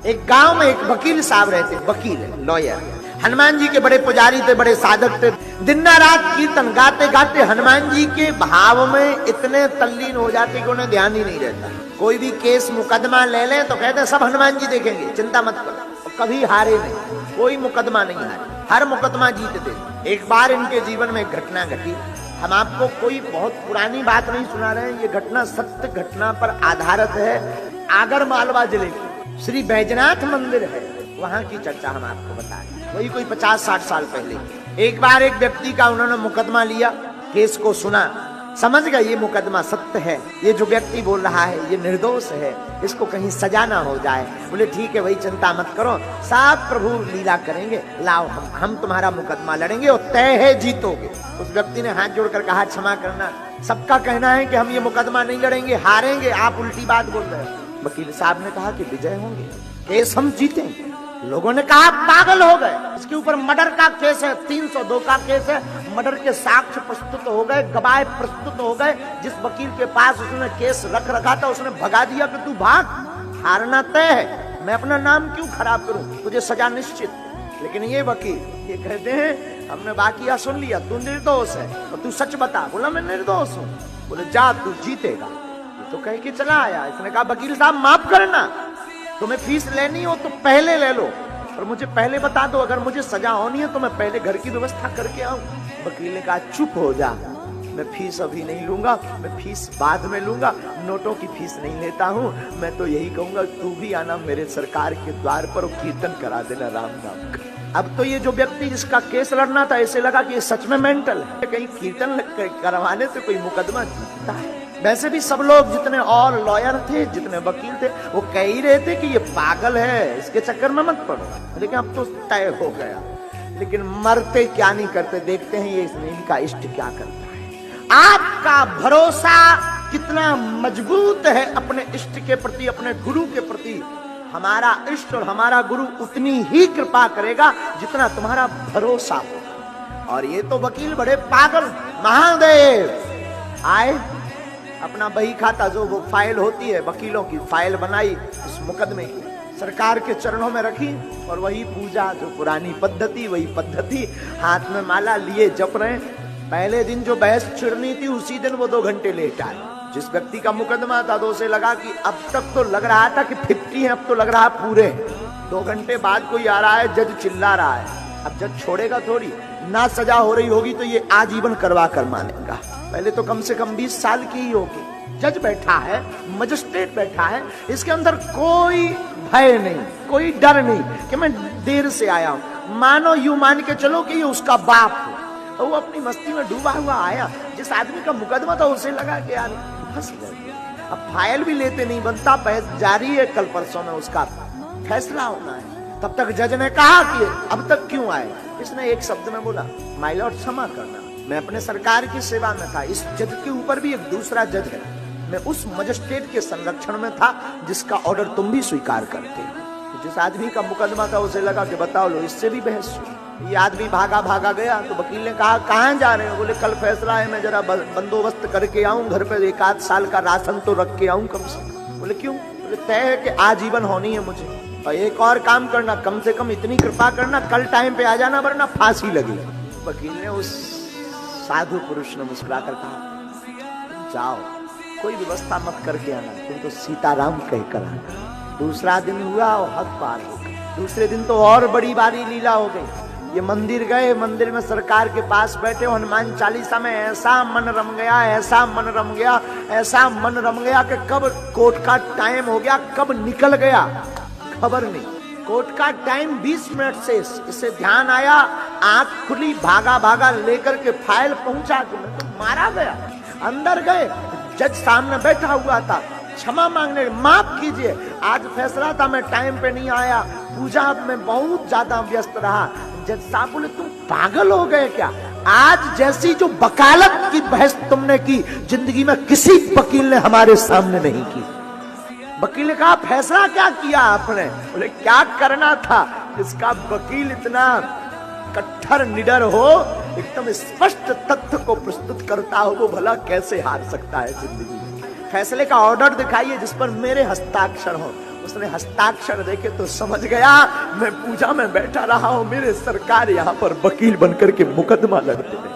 एक गांव में एक वकील साहब रहते, वकील लॉयर। हनुमान जी के बड़े पुजारी थे, बड़े साधक थे। दिन रात कीर्तन गाते गाते हनुमान जी के भाव में इतने तल्लीन हो जाते कि उन्हें ध्यान ही नहीं रहता। कोई भी केस मुकदमा ले लें तो कहते सब हनुमान जी देखेंगे, चिंता मत करो। कभी हारे नहीं, कोई मुकदमा नहीं हारे, हर मुकदमा जीतते। एक बार इनके जीवन में एक घटना घटी। हम आपको कोई बहुत पुरानी बात नहीं सुना रहे हैं, ये घटना सत्य घटना पर आधारित है। आगर मालवा जिले की श्री बैजनाथ मंदिर है, वहां की चर्चा हम आपको बता रहे। वही कोई 50-60 साल पहले एक बार एक व्यक्ति का उन्होंने मुकदमा लिया, केस को सुना, समझ गए ये मुकदमा सत्य है, ये जो व्यक्ति बोल रहा है ये निर्दोष है, इसको कहीं सजा ना हो जाए। बोले ठीक है भाई, चिंता मत करो, साफ प्रभु लीला करेंगे, लाओ हम तुम्हारा मुकदमा लड़ेंगे और तय है जीतोगे। उस व्यक्ति ने हाथ जोड़कर कहा क्षमा करना, सबका कहना है कि हम ये मुकदमा नहीं लड़ेंगे, हारेंगे, आप उल्टी बात बोल रहे हो। वकील साहब ने कहा कि विजय होंगे, केस हम जीतेंगे। लोगों ने कहा पागल हो गए, इसके ऊपर मर्डर का केस है, 302 का केस है, मर्डर के साक्ष्य प्रस्तुत हो गए, गवाह प्रस्तुत हो गए। जिस वकील के पास उसने केस रख रखा था उसने भगा दिया कि तू भाग, हारना तय है, मैं अपना नाम क्यों खराब करूं, तुझे सजा निश्चित। लेकिन ये वकील ये कहते हैं हमने बाकिया सुन लिया, तू निर्दोष है और तू सच बता। बोला मैं निर्दोष हूं। बोले जा तू जीतेगा। तो कह के चला आया। इसने कहा वकील साहब माफ करना, तुम्हें फीस लेनी हो तो पहले ले लो, और मुझे पहले बता दो, अगर मुझे सजा होनी है तो मैं पहले घर की व्यवस्था करके आऊं। वकील ने कहा चुप हो जा, मैं फीस अभी नहीं लूंगा, मैं फीस बाद में लूंगा, नोटों की फीस नहीं लेता हूं। मैं तो यही कहूंगा तू भी आना मेरे सरकार के द्वार पर और कीर्तन करा देना राम नाम का। अब तो ये जो व्यक्ति जिसका केस लड़ना था, ऐसे लगा कि ये सच में मेंटल है, कहीं कीर्तन करवाने से कोई मुकदमा जीतता है। वैसे भी सब लोग जितने और लॉयर थे, जितने वकील थे, वो कह ही रहे थे कि ये पागल है, इसके चक्कर में मत पड़ो। लेकिन अब तो तय हो गया। लेकिन मरते क्या नहीं करते, देखते हैं ये इनका इष्ट क्या करता है। आपका भरोसा कितना मजबूत है अपने इष्ट के प्रति, अपने गुरु के प्रति। हमारा इष्ट और हमारा गुरु उतनी ही कृपा करेगा जितना तुम्हारा भरोसा हो। और ये तो वकील बड़े पागल। महादेव आए, अपना बही खाता जो वो फाइल होती है वकीलों की, फाइल बनाई उस मुकदमे की, सरकार के चरणों में रखी, और वही पूजा जो पुरानी पद्धति, वही पद्धति, हाथ में माला लिए जप रहे। पहले दिन जो बहस छिड़नी थी उसी दिन वो 2 घंटे लेट आए। जिस व्यक्ति का मुकदमा था तो उसे लगा कि अब तक तो लग रहा था कि 50 है, अब तो लग रहा पूरे। 2 घंटे बाद कोई आ रहा है, जज चिल्ला रहा है। अब जज छोड़ेगा थोड़ी ना, सजा हो रही होगी तो ये आजीवन करवा कर मानेगा। पहले तो कम से कम 20 साल की ही होगी। जज बैठा है, मजिस्ट्रेट बैठा है, इसके अंदर कोई भय नहीं, कोई डर नहीं कि मैं देर से आया हूं। मानो यूं मान के चलो कि ये उसका बाप है, वो अपनी मस्ती में डूबा हुआ आया। जिस आदमी का मुकदमा था उसे लगा कि यार फंस गए, अब फाइल भी लेते नहीं बनता, बहस जारी है, कल परसों में उसका फैसला होना है। तब तक जज ने कहा कि अब तक क्यों आए। इसने एक शब्द में बोला माय लॉर्ड क्षमा करना, मैं अपने सरकार की सेवा में था। इस जज के ऊपर भी एक दूसरा जज है, मैं उस मजिस्ट्रेट के संरक्षण में था जिसका ऑर्डर तुम भी स्वीकार करते। जिस आदमी का मुकदमा था उसे लगा कि बताओ लो इससे भी बहस। ये आदमी भागा भागा गया तो वकील ने कहा कहाँ जा रहे हो। बोले कल फैसला है, मैं जरा बंदोबस्त करके आऊं, घर पे 1-8 साल का राशन तो रख के आऊं कम से कम। बोले क्यों। बोले तय है कि आजीवन होनी है मुझे, और एक और काम करना, कम से कम इतनी कृपा करना, कल टाइम पे आ जाना वरना फांसी लगी। वकील ने उस साधु पुरुष ने मुस्कुराकर कहा जाओ, कोई व्यवस्था मत करके आना, तुम तो सीताराम कहकर आना। दूसरा दिन हुआ और हद पार हो गई। दूसरे दिन तो और बड़ी बारी लीला हो गई। ये मंदिर गए, मंदिर में सरकार के पास बैठे, हनुमान चालीसा में ऐसा मन रम गया, ऐसा मन रम गया, ऐसा मन रम गया कि कब कोर्ट का टाइम हो गया, कब निकल गया खबर नहीं। कोर्ट का टाइम 20 मिनट से, इससे ध्यान आया, आंख खुली, भागा भागा लेकर के फाइल पहुंचा कि मैं तो मारा गया। अंदर गए, जज सामने बैठा हुआ था, क्षमा मांगने, माफ कीजिए आज फैसला था, मैं टाइम पे नहीं आया, पूजा में बहुत ज्यादा व्यस्त रहा। जज साहब बोले तुम पागल हो गए क्या, आज जैसी जो वकालत की बहस तुमने की जिंदगी में किसी वकील ने हमारे सामने नहीं की। वकील ने कहा फैसला क्या किया आपने। बोले क्या करना था, इसका वकील इतना कट्टर निडर हो, एकदम स्पष्ट तथ्य को प्रस्तुत करता हो, वो भला कैसे हार सकता है जिंदगी में। फैसले का ऑर्डर दिखाइए जिस पर मेरे हस्ताक्षर हो। उसने हस्ताक्षर देखे तो समझ गया मैं पूजा में बैठा रहा हूं, मेरे सरकार यहां पर वकील बनकर के मुकदमा लड़ते हैं।